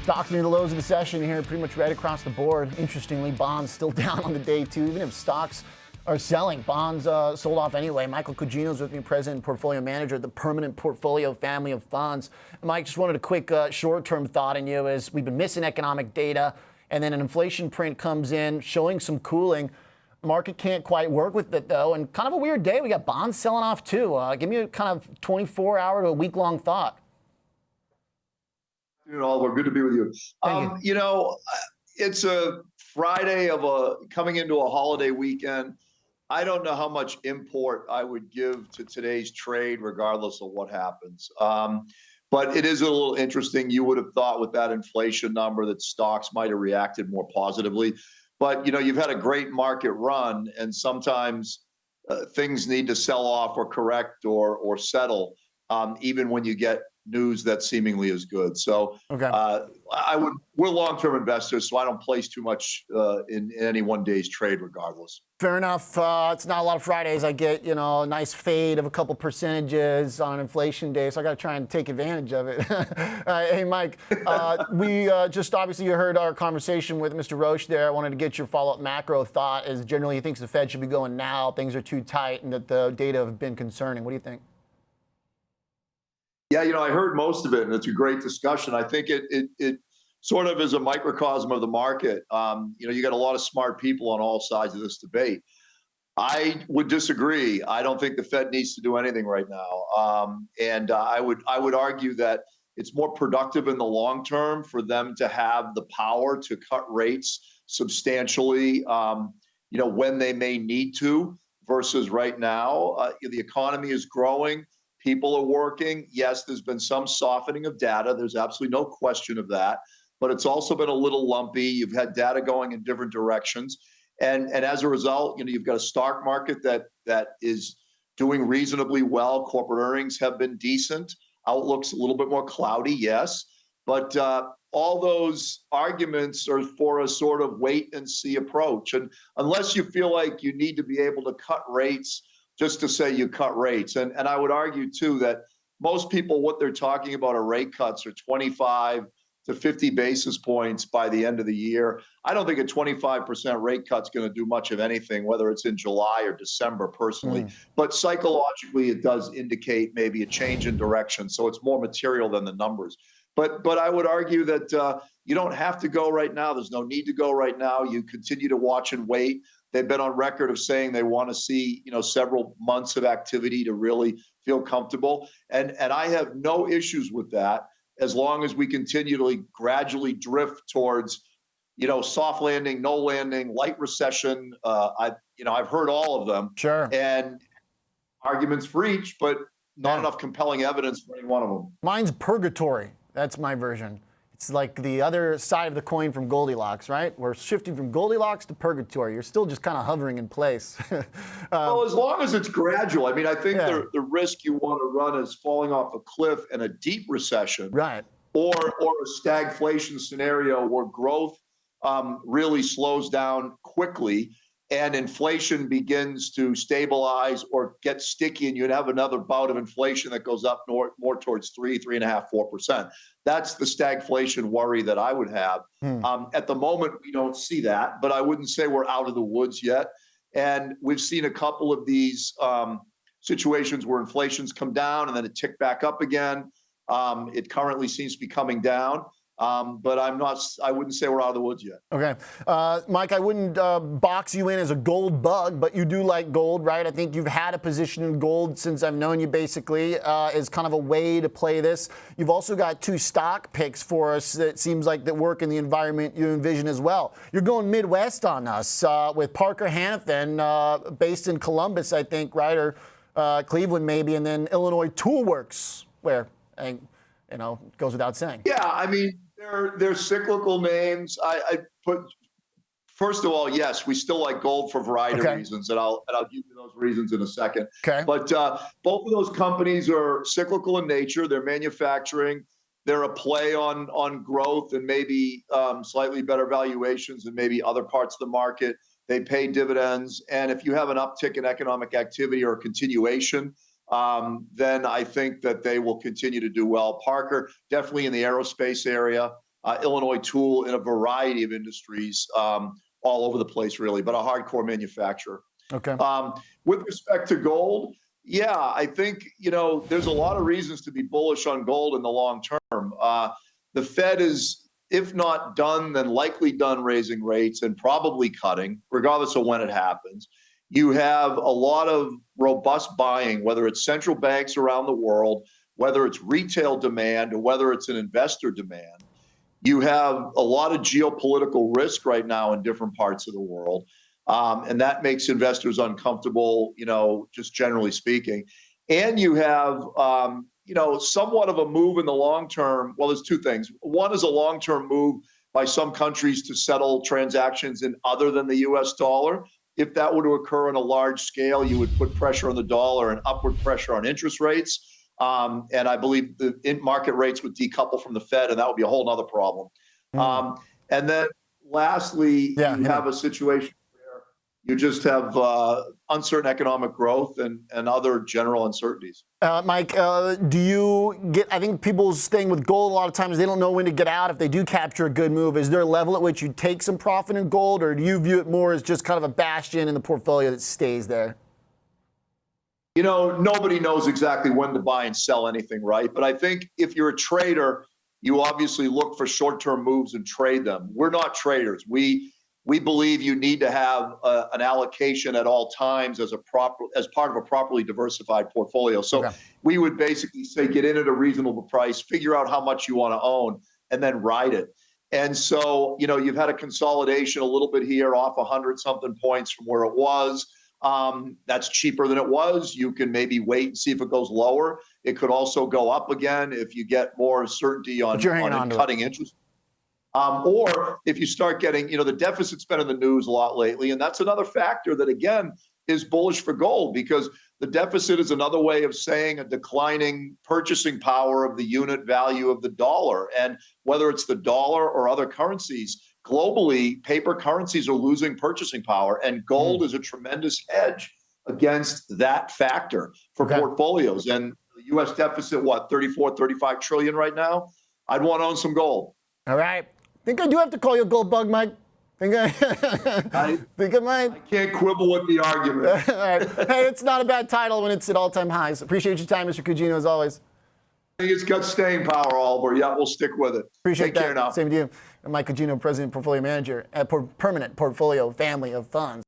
Stocks near the lows of the session here, pretty much right across the board. Interestingly, bonds still down on the day too. Even if stocks are selling, bonds sold off anyway. Michael Cuggino is with me, president and portfolio manager at the Permanent Portfolio family of funds. Mike, just wanted a quick short-term thought in you as we've been missing economic data, and then an inflation print comes in showing some cooling. Market can't quite work with it though, and kind of a weird day. We got bonds selling off too. Give me a kind of 24-hour to a week-long thought. Oliver, good to be with you. You know, it's a Friday of coming into a holiday weekend. I don't know how much import I would give to today's trade, regardless of what happens. But it is a little interesting. You would have thought with that inflation number that stocks might have reacted more positively. But, you know, you've had a great market run, and sometimes things need to sell off or correct or settle, even when you get news that seemingly is good. So okay. We're long-term investors, so I don't place too much in any one day's trade regardless. Fair enough. It's not a lot of Fridays I get, you know, a nice fade of a couple percentages on inflation day, so I got to try and take advantage of it. Hey, Mike, we just obviously you heard our conversation with Mr. Roche there. I wanted to get your follow-up macro thought as generally he thinks the Fed should be going now, things are too tight, and that the data have been concerning. What do you think? Yeah, you know, I heard most of it, and it's a great discussion. I think it sort of is a microcosm of the market. You know, you got a lot of smart people on all sides of this debate. I would disagree. I don't think the Fed needs to do anything right now, and I would argue that it's more productive in the long term for them to have the power to cut rates substantially. You know, when they may need to, versus right now. The economy is growing. People are working. Yes, there's been some softening of data. There's absolutely no question of that. But it's also been a little lumpy. You've had data going in different directions. And as a result, you know, you've got a stock market that is doing reasonably well. Corporate earnings have been decent. Outlook's a little bit more cloudy, yes. But all those arguments are for a sort of wait and see approach. And unless you feel like you need to be able to cut rates just to say you cut rates. And I would argue, too, that most people, what they're talking about are rate cuts are 25 to 50 basis points by the end of the year. I don't think a 25% rate cut's going to do much of anything, whether it's in July or December, personally. But psychologically, it does indicate maybe a change in direction. So it's more material than the numbers. But I would argue that you don't have to go right now. There's no need to go right now. You continue to watch and wait. They've been on record of saying they want to see, you know, several months of activity to really feel comfortable. And I have no issues with that as long as we continue to gradually drift towards, you know, soft landing, no landing, light recession. I've heard all of them. Sure. And arguments for each, but not enough compelling evidence for any one of them. Mine's purgatory. That's my version. It's like the other side of the coin from Goldilocks, right? We're shifting from Goldilocks to purgatory. You're still just kind of hovering in place. Well, as long as it's gradual. I mean, I think the risk you want to run is falling off a cliff in a deep recession, right? Or a stagflation scenario where growth really slows down quickly and inflation begins to stabilize or get sticky, and you'd have another bout of inflation that goes up more towards 3.5%, 4%. That's the stagflation worry that I would have. At the moment, we don't see that, but I wouldn't say we're out of the woods yet. And we've seen a couple of these situations where inflation's come down and then it ticked back up again. It currently seems to be coming down. But I wouldn't say we're out of the woods yet. Okay. Mike, I wouldn't box you in as a gold bug, but you do like gold, right? I think you've had a position in gold since I've known you, basically, as kind of a way to play this. You've also got two stock picks for us that seems like that work in the environment you envision as well. You're going Midwest on us with Parker Hannifin, based in Columbus, I think, right? Or Cleveland maybe, and then Illinois Toolworks, where, you know, goes without saying. Yeah, I mean, they're cyclical names. I put, first of all, yes, we still like gold for a variety of reasons, and I'll give you those reasons in a second. Okay. But both of those companies are cyclical in nature. They're manufacturing. They're a play on growth and maybe slightly better valuations than maybe other parts of the market. They pay dividends, and if you have an uptick in economic activity or a continuation, then I think that they will continue to do well. Parker, definitely in the aerospace area. Illinois tool in a variety of industries, all over the place, really, but a hardcore manufacturer. Okay. With respect to gold, yeah, I think, there's a lot of reasons to be bullish on gold in the long term. The Fed is, if not done, then likely done raising rates and probably cutting, regardless of when it happens. You have a lot of robust buying, whether it's central banks around the world, whether it's retail demand, or whether it's an investor demand. You have a lot of geopolitical risk right now in different parts of the world. And that makes investors uncomfortable, just generally speaking. And you have, somewhat of a move in the long term. Well, there's two things. One is a long-term move by some countries to settle transactions in other than the US dollar. If that were to occur on a large scale, you would put pressure on the dollar and upward pressure on interest rates. And I believe the market rates would decouple from the Fed, and that would be a whole other problem. And then lastly, you have a situation where you just have uncertain economic growth and other general uncertainties. Mike, do you get, I think people staying with gold a lot of times, they don't know when to get out if they do capture a good move. Is there a level at which you take some profit in gold, or do you view it more as just kind of a bastion in the portfolio that stays there? Nobody knows exactly when to buy and sell anything, right? But I think if you're a trader, you obviously look for short-term moves and trade them. We're not traders. We believe you need to have an allocation at all times as part of a properly diversified portfolio. So we would basically say get in at a reasonable price, figure out how much you want to own, and then ride it. And so, you've had a consolidation a little bit here off 100-something points from where it was. That's cheaper than it was. You can maybe wait and see if it goes lower. It could also go up again if you get more certainty on cutting interest. Or if you start getting, the deficit's been in the news a lot lately, and that's another factor that, again, is bullish for gold, because the deficit is another way of saying a declining purchasing power of the unit value of the dollar. And whether it's the dollar or other currencies, globally, paper currencies are losing purchasing power, and gold is a tremendous hedge against that factor for portfolios. And the U.S. deficit, 35 trillion right now? I'd want to own some gold. All right. Think I do have to call you a gold bug, Mike? Think I might. I can't quibble with the argument. All right. Hey, it's not a bad title when it's at all-time highs. Appreciate your time, Mr. Cuggino, as always. I think it's got staying power, Oliver. Yeah, we'll stick with it. Appreciate that. Take care now. Same to you. I'm Mike Cuggino, President, Portfolio Manager at Permanent Portfolio Family of Funds.